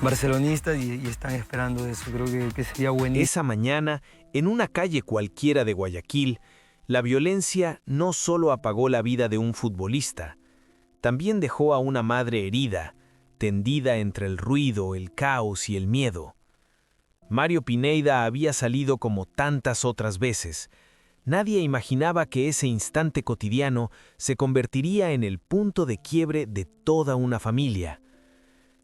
barcelonistas y están esperando eso. Creo que sería buenísimo. Esa mañana, en una calle cualquiera de Guayaquil, la violencia no solo apagó la vida de un futbolista, también dejó a una madre herida, tendida entre el ruido, el caos y el miedo. Mario Pineda había salido como tantas otras veces. Nadie imaginaba que ese instante cotidiano se convertiría en el punto de quiebre de toda una familia.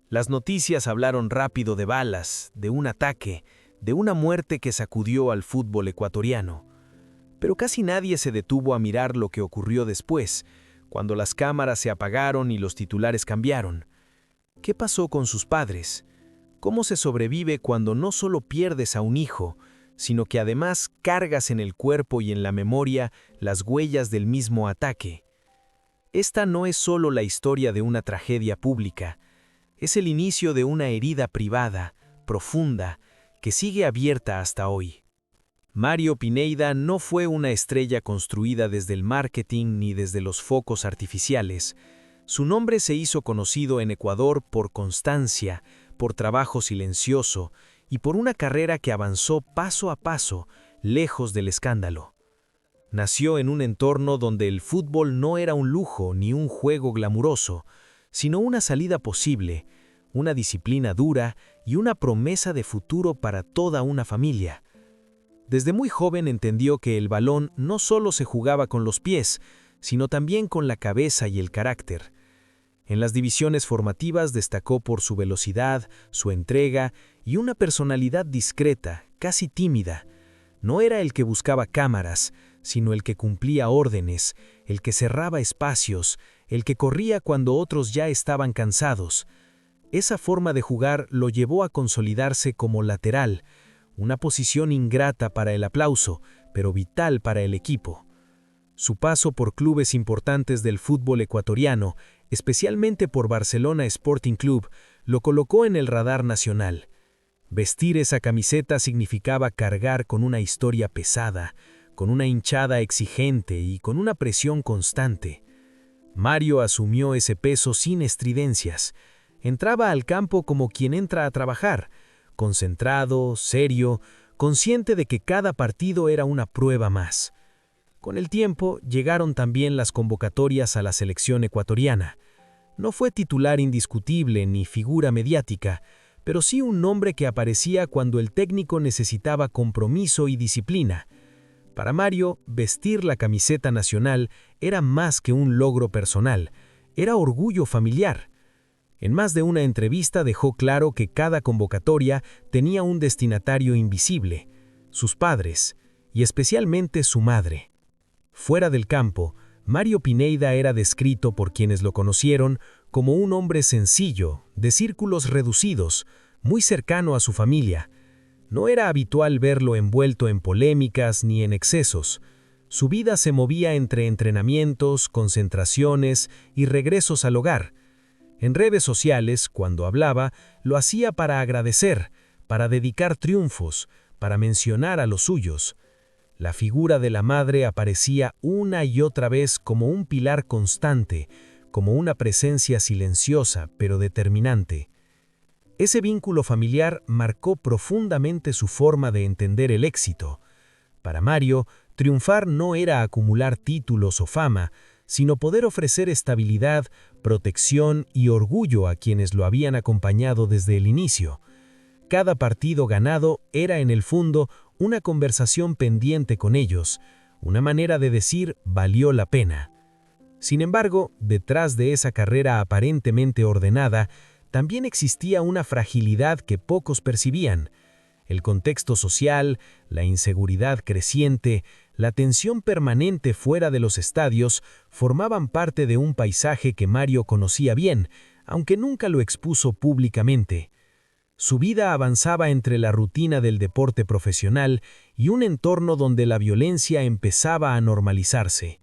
Las noticias hablaron rápido de balas, de un ataque, de una muerte que sacudió al fútbol ecuatoriano. Pero casi nadie se detuvo a mirar lo que ocurrió después, cuando las cámaras se apagaron y los titulares cambiaron. ¿Qué pasó con sus padres? ¿Cómo se sobrevive cuando no solo pierdes a un hijo, sino que además cargas en el cuerpo y en la memoria las huellas del mismo ataque? Esta no es solo la historia de una tragedia pública, es el inicio de una herida privada, profunda, que sigue abierta hasta hoy. Mario Pineda no fue una estrella construida desde el marketing ni desde los focos artificiales. Su nombre se hizo conocido en Ecuador por constancia, por trabajo silencioso y por una carrera que avanzó paso a paso, lejos del escándalo. Nació en un entorno donde el fútbol no era un lujo ni un juego glamuroso, sino una salida posible, una disciplina dura y una promesa de futuro para toda una familia. Desde muy joven entendió que el balón no solo se jugaba con los pies, sino también con la cabeza y el carácter. En las divisiones formativas destacó por su velocidad, su entrega y una personalidad discreta, casi tímida. No era el que buscaba cámaras, sino el que cumplía órdenes, el que cerraba espacios, el que corría cuando otros ya estaban cansados. Esa forma de jugar lo llevó a consolidarse como lateral, una posición ingrata para el aplauso, pero vital para el equipo. Su paso por clubes importantes del fútbol ecuatoriano, especialmente por Barcelona Sporting Club, lo colocó en el radar nacional. Vestir esa camiseta significaba cargar con una historia pesada, con una hinchada exigente y con una presión constante. Mario asumió ese peso sin estridencias. Entraba al campo como quien entra a trabajar, concentrado, serio, consciente de que cada partido era una prueba más. Con el tiempo llegaron también las convocatorias a la selección ecuatoriana. No fue titular indiscutible ni figura mediática, pero sí un nombre que aparecía cuando el técnico necesitaba compromiso y disciplina. Para Mario, vestir la camiseta nacional era más que un logro personal, era orgullo familiar. En más de una entrevista dejó claro que cada convocatoria tenía un destinatario invisible, sus padres, y especialmente su madre. Fuera del campo, Mario Pineda era descrito por quienes lo conocieron como un hombre sencillo, de círculos reducidos, muy cercano a su familia. No era habitual verlo envuelto en polémicas ni en excesos. Su vida se movía entre entrenamientos, concentraciones y regresos al hogar. En redes sociales, cuando hablaba, lo hacía para agradecer, para dedicar triunfos, para mencionar a los suyos. La figura de la madre aparecía una y otra vez como un pilar constante, como una presencia silenciosa pero determinante. Ese vínculo familiar marcó profundamente su forma de entender el éxito. Para Mario, triunfar no era acumular títulos o fama, sino poder ofrecer estabilidad, protección y orgullo a quienes lo habían acompañado desde el inicio. Cada partido ganado era en el fondo una conversación pendiente con ellos, una manera de decir valió la pena. Sin embargo, detrás de esa carrera aparentemente ordenada, también existía una fragilidad que pocos percibían. El contexto social, la inseguridad creciente, la tensión permanente fuera de los estadios formaban parte de un paisaje que Mario conocía bien, aunque nunca lo expuso públicamente. Su vida avanzaba entre la rutina del deporte profesional y un entorno donde la violencia empezaba a normalizarse.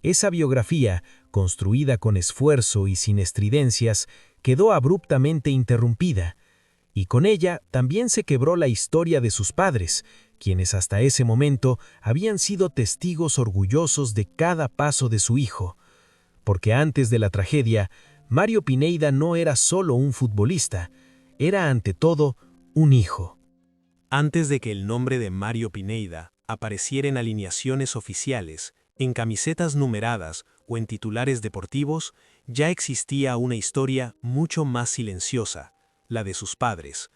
Esa biografía, construida con esfuerzo y sin estridencias, quedó abruptamente interrumpida, y con ella también se quebró la historia de sus padres, quienes hasta ese momento habían sido testigos orgullosos de cada paso de su hijo. Porque antes de la tragedia, Mario Pineda no era solo un futbolista, Era ante todo un hijo. Antes de que el nombre de Mario Pineda apareciera en alineaciones oficiales, en camisetas numeradas o en titulares deportivos, ya existía una historia mucho más silenciosa, la de sus padres.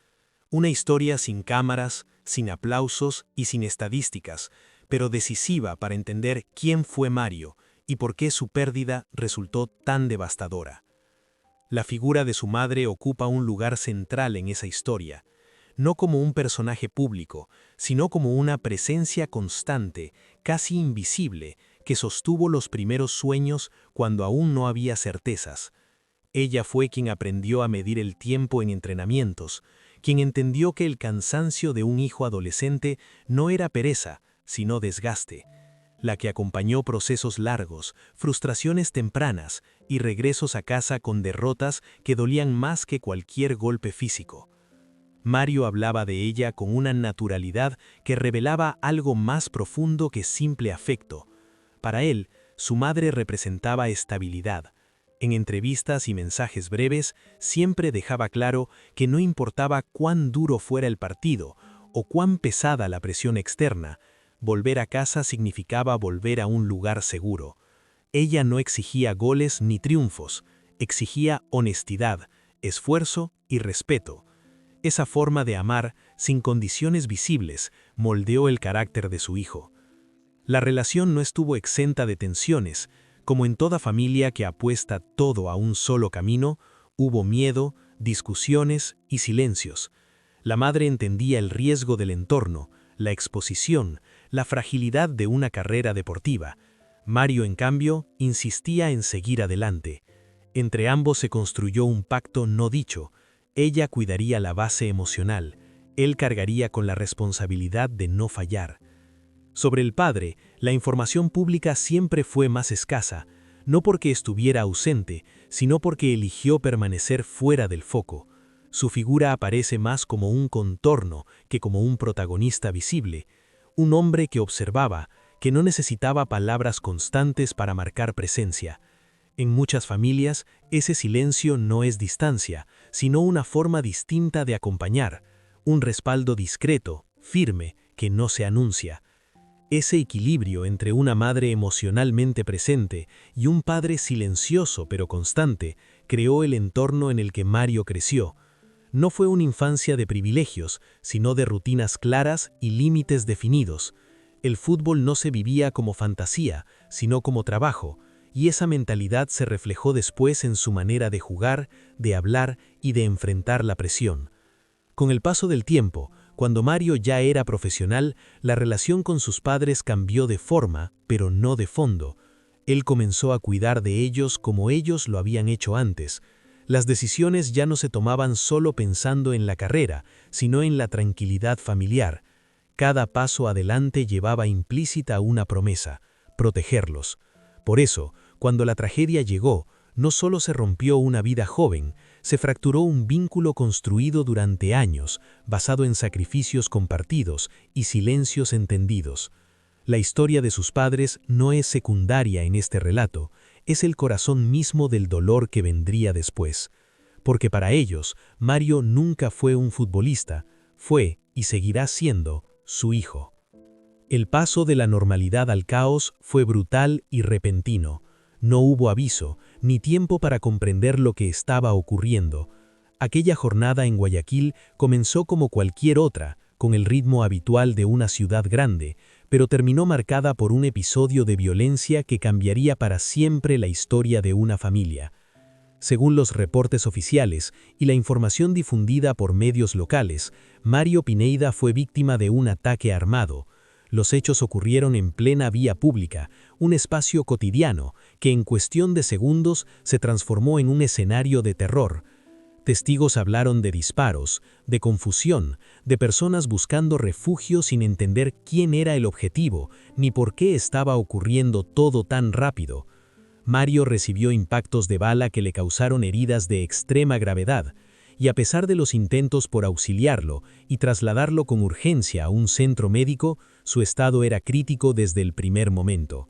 Una historia sin cámaras, sin aplausos y sin estadísticas, pero decisiva para entender quién fue Mario y por qué su pérdida resultó tan devastadora. La figura de su madre ocupa un lugar central en esa historia, no como un personaje público, sino como una presencia constante, casi invisible, que sostuvo los primeros sueños cuando aún no había certezas. Ella fue quien aprendió a medir el tiempo en entrenamientos, quien entendió que el cansancio de un hijo adolescente no era pereza, sino desgaste, la que acompañó procesos largos, frustraciones tempranas y regresos a casa con derrotas que dolían más que cualquier golpe físico. Mario hablaba de ella con una naturalidad que revelaba algo más profundo que simple afecto. Para él, su madre representaba estabilidad. En entrevistas y mensajes breves, siempre dejaba claro que no importaba cuán duro fuera el partido o cuán pesada la presión externa, volver a casa significaba volver a un lugar seguro. Ella no exigía goles ni triunfos, exigía honestidad, esfuerzo y respeto. Esa forma de amar, sin condiciones visibles, moldeó el carácter de su hijo. La relación no estuvo exenta de tensiones. Como en toda familia que apuesta todo a un solo camino, hubo miedo, discusiones y silencios. La madre entendía el riesgo del entorno, la exposición, la fragilidad de una carrera deportiva. Mario, en cambio, insistía en seguir adelante. Entre ambos se construyó un pacto no dicho. Ella cuidaría la base emocional, él cargaría con la responsabilidad de no fallar. Sobre el padre, la información pública siempre fue más escasa, no porque estuviera ausente, sino porque eligió permanecer fuera del foco. Su figura aparece más como un contorno que como un protagonista visible, un hombre que observaba, que no necesitaba palabras constantes para marcar presencia. En muchas familias, ese silencio no es distancia, sino una forma distinta de acompañar, un respaldo discreto, firme, que no se anuncia. Ese equilibrio entre una madre emocionalmente presente y un padre silencioso pero constante creó el entorno en el que Mario creció. No fue una infancia de privilegios, sino de rutinas claras y límites definidos. El fútbol no se vivía como fantasía, sino como trabajo, y esa mentalidad se reflejó después en su manera de jugar, de hablar y de enfrentar la presión. Con el paso del tiempo, cuando Mario ya era profesional, la relación con sus padres cambió de forma, pero no de fondo. Él comenzó a cuidar de ellos como ellos lo habían hecho antes. Las decisiones ya no se tomaban solo pensando en la carrera, sino en la tranquilidad familiar. Cada paso adelante llevaba implícita una promesa: protegerlos. Por eso, cuando la tragedia llegó, no solo se rompió una vida joven, se fracturó un vínculo construido durante años, basado en sacrificios compartidos y silencios entendidos. La historia de sus padres no es secundaria en este relato, es el corazón mismo del dolor que vendría después. Porque para ellos, Mario nunca fue un futbolista, fue y seguirá siendo su hijo. El paso de la normalidad al caos fue brutal y repentino. No hubo aviso, ni tiempo para comprender lo que estaba ocurriendo. Aquella jornada en Guayaquil comenzó como cualquier otra, con el ritmo habitual de una ciudad grande, pero terminó marcada por un episodio de violencia que cambiaría para siempre la historia de una familia. Según los reportes oficiales y la información difundida por medios locales, Mario Pineda fue víctima de un ataque armado. Los hechos ocurrieron en plena vía pública, un espacio cotidiano que en cuestión de segundos se transformó en un escenario de terror. Testigos hablaron de disparos, de confusión, de personas buscando refugio sin entender quién era el objetivo, ni por qué estaba ocurriendo todo tan rápido. Mario recibió impactos de bala que le causaron heridas de extrema gravedad, y a pesar de los intentos por auxiliarlo y trasladarlo con urgencia a un centro médico, su estado era crítico desde el primer momento.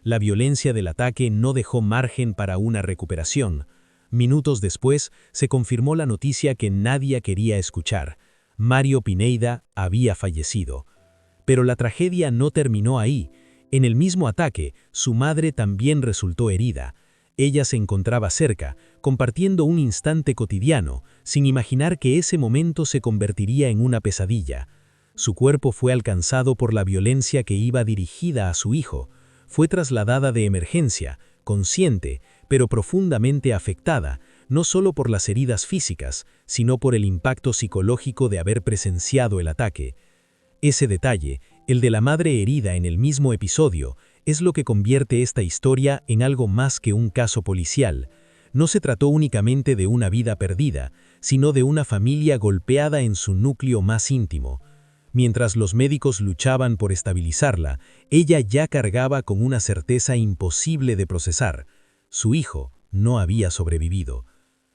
La violencia del ataque no dejó margen para una recuperación. Minutos después, se confirmó la noticia que nadie quería escuchar. Mario Pineda había fallecido. Pero la tragedia no terminó ahí. En el mismo ataque, su madre también resultó herida. Ella se encontraba cerca, compartiendo un instante cotidiano, sin imaginar que ese momento se convertiría en una pesadilla. Su cuerpo fue alcanzado por la violencia que iba dirigida a su hijo. Fue trasladada de emergencia, consciente, pero profundamente afectada, no solo por las heridas físicas, sino por el impacto psicológico de haber presenciado el ataque. Ese detalle, el de la madre herida en el mismo episodio, es lo que convierte esta historia en algo más que un caso policial. No se trató únicamente de una vida perdida, sino de una familia golpeada en su núcleo más íntimo. Mientras los médicos luchaban por estabilizarla, ella ya cargaba con una certeza imposible de procesar. Su hijo no había sobrevivido.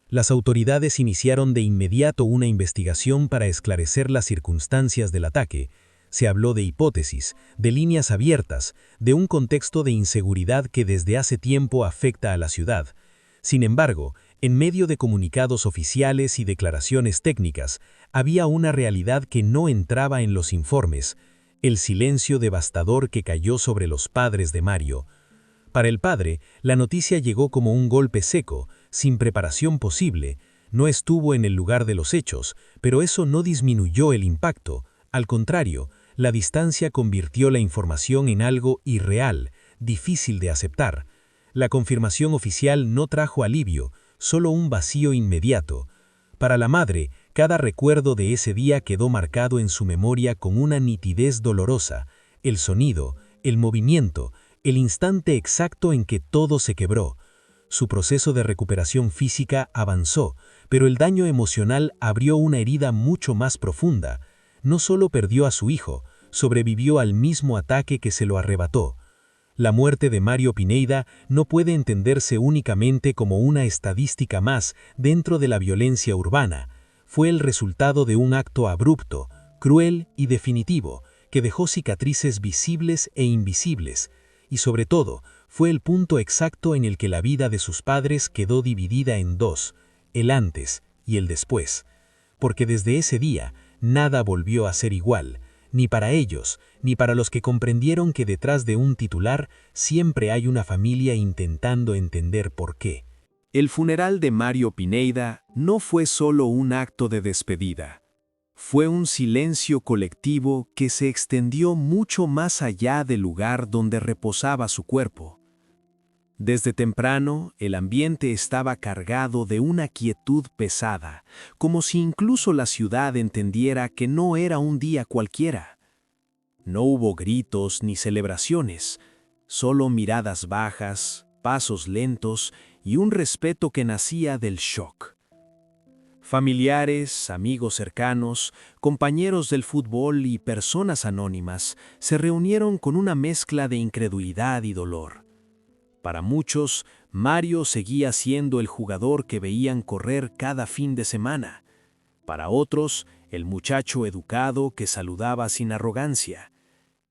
Las autoridades iniciaron de inmediato una investigación para esclarecer las circunstancias del ataque. Se habló de hipótesis, de líneas abiertas, de un contexto de inseguridad que desde hace tiempo afecta a la ciudad. Sin embargo, en medio de comunicados oficiales y declaraciones técnicas, había una realidad que no entraba en los informes: el silencio devastador que cayó sobre los padres de Mario. Para el padre, la noticia llegó como un golpe seco, sin preparación posible. No estuvo en el lugar de los hechos, pero eso no disminuyó el impacto. Al contrario, la distancia convirtió la información en algo irreal, difícil de aceptar. La confirmación oficial no trajo alivio, solo un vacío inmediato. Para la madre, cada recuerdo de ese día quedó marcado en su memoria con una nitidez dolorosa: el sonido, el movimiento, el instante exacto en que todo se quebró. Su proceso de recuperación física avanzó, pero el daño emocional abrió una herida mucho más profunda. No solo perdió a su hijo, sobrevivió al mismo ataque que se lo arrebató. La muerte de Mario Pineda no puede entenderse únicamente como una estadística más dentro de la violencia urbana. Fue el resultado de un acto abrupto, cruel y definitivo, que dejó cicatrices visibles e invisibles. Y sobre todo, fue el punto exacto en el que la vida de sus padres quedó dividida en dos: el antes y el después. Porque desde ese día, nada volvió a ser igual, ni para ellos, ni para los que comprendieron que detrás de un titular siempre hay una familia intentando entender por qué. El funeral de Mario Pineda no fue solo un acto de despedida. Fue un silencio colectivo que se extendió mucho más allá del lugar donde reposaba su cuerpo. Desde temprano, el ambiente estaba cargado de una quietud pesada, como si incluso la ciudad entendiera que no era un día cualquiera. No hubo gritos ni celebraciones, solo miradas bajas, pasos lentos y un respeto que nacía del shock. Familiares, amigos cercanos, compañeros del fútbol y personas anónimas se reunieron con una mezcla de incredulidad y dolor. Para muchos, Mario seguía siendo el jugador que veían correr cada fin de semana. Para otros, el muchacho educado que saludaba sin arrogancia.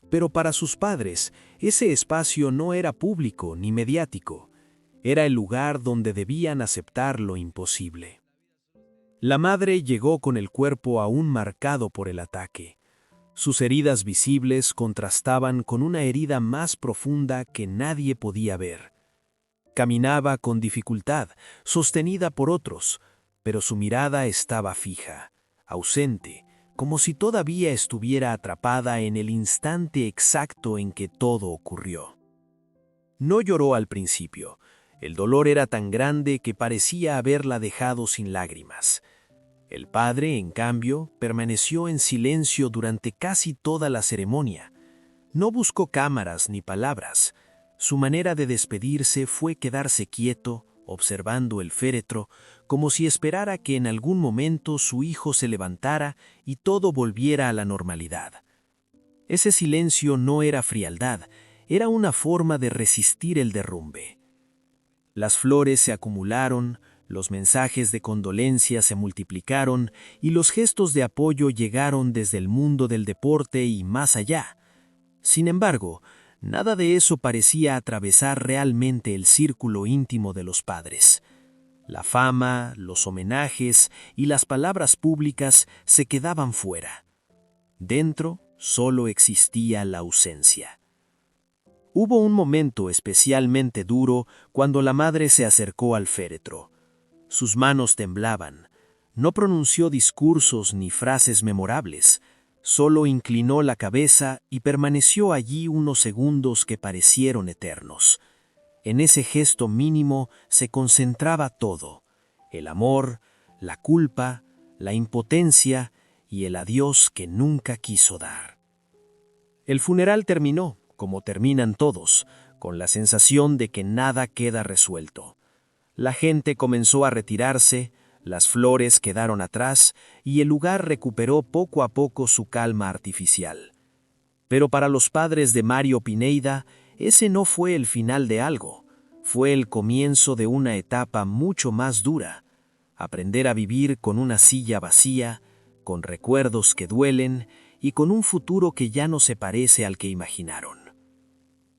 Pero para sus padres, ese espacio no era público ni mediático. Era el lugar donde debían aceptar lo imposible. La madre llegó con el cuerpo aún marcado por el ataque. Sus heridas visibles contrastaban con una herida más profunda que nadie podía ver. Caminaba con dificultad, sostenida por otros, pero su mirada estaba fija, ausente, como si todavía estuviera atrapada en el instante exacto en que todo ocurrió. No lloró al principio. El dolor era tan grande que parecía haberla dejado sin lágrimas. El padre, en cambio, permaneció en silencio durante casi toda la ceremonia. No buscó cámaras ni palabras. Su manera de despedirse fue quedarse quieto, observando el féretro, como si esperara que en algún momento su hijo se levantara y todo volviera a la normalidad. Ese silencio no era frialdad, era una forma de resistir el derrumbe. Las flores se acumularon, los mensajes de condolencia se multiplicaron y los gestos de apoyo llegaron desde el mundo del deporte y más allá. Sin embargo, nada de eso parecía atravesar realmente el círculo íntimo de los padres. La fama, los homenajes y las palabras públicas se quedaban fuera. Dentro solo existía la ausencia. Hubo un momento especialmente duro cuando la madre se acercó al féretro. Sus manos temblaban. No pronunció discursos ni frases memorables. Solo inclinó la cabeza y permaneció allí unos segundos que parecieron eternos. En ese gesto mínimo se concentraba todo: el amor, la culpa, la impotencia y el adiós que nunca quiso dar. El funeral terminó, como terminan todos, con la sensación de que nada queda resuelto. La gente comenzó a retirarse, las flores quedaron atrás y el lugar recuperó poco a poco su calma artificial. Pero para los padres de Mario Pineda, ese no fue el final de algo, fue el comienzo de una etapa mucho más dura: aprender a vivir con una silla vacía, con recuerdos que duelen y con un futuro que ya no se parece al que imaginaron.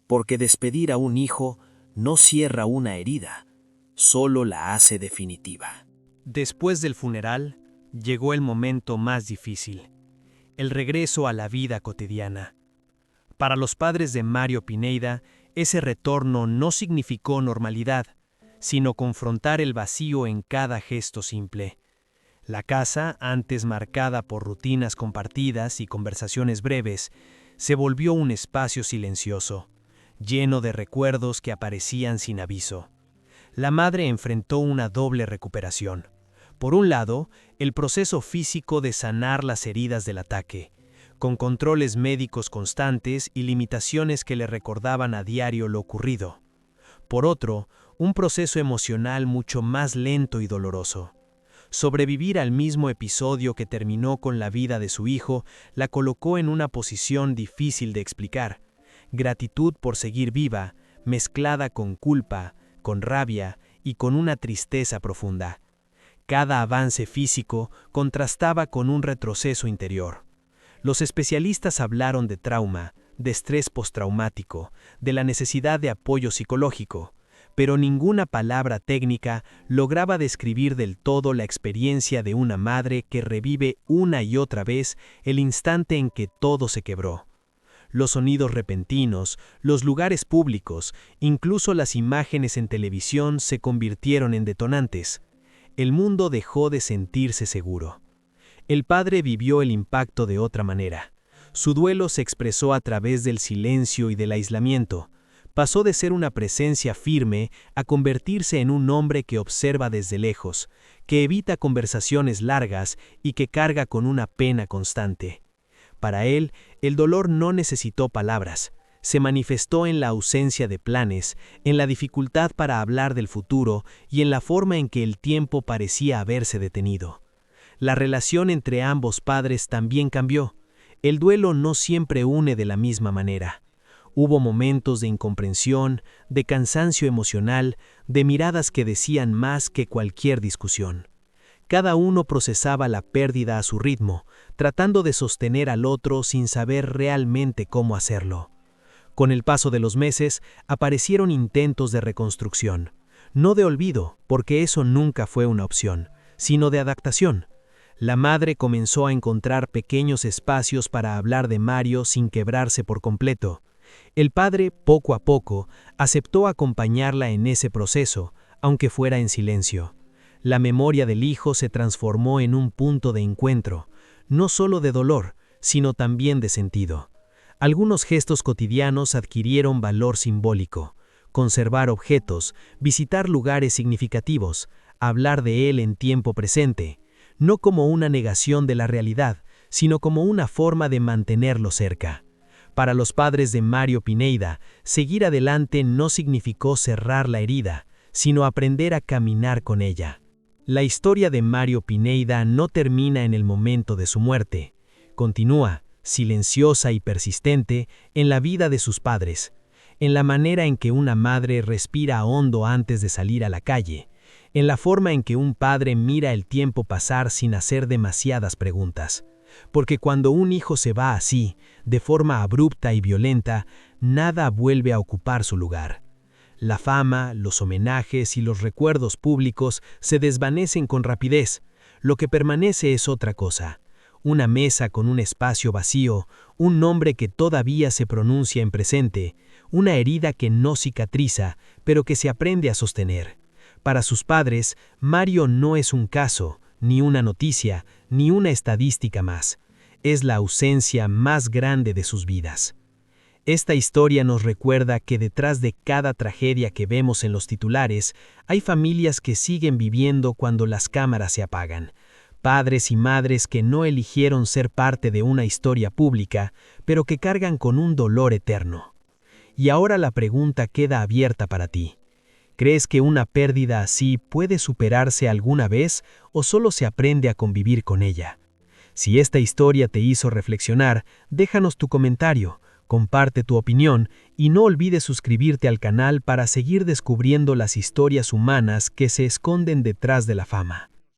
Porque despedir a un hijo no cierra una herida, solo la hace definitiva. Después del funeral, llegó el momento más difícil: el regreso a la vida cotidiana. Para los padres de Mario Pineda, ese retorno no significó normalidad, sino confrontar el vacío en cada gesto simple. La casa, antes marcada por rutinas compartidas y conversaciones breves, se volvió un espacio silencioso, lleno de recuerdos que aparecían sin aviso. La madre enfrentó una doble recuperación. Por un lado, el proceso físico de sanar las heridas del ataque, con controles médicos constantes y limitaciones que le recordaban a diario lo ocurrido. Por otro, un proceso emocional mucho más lento y doloroso. Sobrevivir al mismo episodio que terminó con la vida de su hijo la colocó en una posición difícil de explicar: gratitud por seguir viva, mezclada con culpa, con rabia y con una tristeza profunda. Cada avance físico contrastaba con un retroceso interior. Los especialistas hablaron de trauma, de estrés postraumático, de la necesidad de apoyo psicológico, pero ninguna palabra técnica lograba describir del todo la experiencia de una madre que revive una y otra vez el instante en que todo se quebró. Los sonidos repentinos, los lugares públicos, incluso las imágenes en televisión se convirtieron en detonantes. El mundo dejó de sentirse seguro. El padre vivió el impacto de otra manera. Su duelo se expresó a través del silencio y del aislamiento. Pasó de ser una presencia firme a convertirse en un hombre que observa desde lejos, que evita conversaciones largas y que carga con una pena constante. Para él, el dolor no necesitó palabras. Se manifestó en la ausencia de planes, en la dificultad para hablar del futuro y en la forma en que el tiempo parecía haberse detenido. La relación entre ambos padres también cambió. El duelo no siempre une de la misma manera. Hubo momentos de incomprensión, de cansancio emocional, de miradas que decían más que cualquier discusión. Cada uno procesaba la pérdida a su ritmo, tratando de sostener al otro sin saber realmente cómo hacerlo. Con el paso de los meses, aparecieron intentos de reconstrucción. No de olvido, porque eso nunca fue una opción, sino de adaptación. La madre comenzó a encontrar pequeños espacios para hablar de Mario sin quebrarse por completo. El padre, poco a poco, aceptó acompañarla en ese proceso, aunque fuera en silencio. La memoria del hijo se transformó en un punto de encuentro, no solo de dolor, sino también de sentido. Algunos gestos cotidianos adquirieron valor simbólico: conservar objetos, visitar lugares significativos, hablar de él en tiempo presente, no como una negación de la realidad, sino como una forma de mantenerlo cerca. Para los padres de Mario Pineda, seguir adelante no significó cerrar la herida, sino aprender a caminar con ella. La historia de Mario Pineda no termina en el momento de su muerte. Continúa, silenciosa y persistente, en la vida de sus padres, en la manera en que una madre respira hondo antes de salir a la calle, en la forma en que un padre mira el tiempo pasar sin hacer demasiadas preguntas. Porque cuando un hijo se va así, de forma abrupta y violenta, nada vuelve a ocupar su lugar. La fama, los homenajes y los recuerdos públicos se desvanecen con rapidez. Lo que permanece es otra cosa. Una mesa con un espacio vacío, un nombre que todavía se pronuncia en presente, una herida que no cicatriza, pero que se aprende a sostener. Para sus padres, Mario no es un caso, ni una noticia, ni una estadística más. Es la ausencia más grande de sus vidas. Esta historia nos recuerda que detrás de cada tragedia que vemos en los titulares, hay familias que siguen viviendo cuando las cámaras se apagan. Padres y madres que no eligieron ser parte de una historia pública, pero que cargan con un dolor eterno. Y ahora la pregunta queda abierta para ti. ¿Crees que una pérdida así puede superarse alguna vez o solo se aprende a convivir con ella? Si esta historia te hizo reflexionar, déjanos tu comentario, comparte tu opinión y no olvides suscribirte al canal para seguir descubriendo las historias humanas que se esconden detrás de la fama.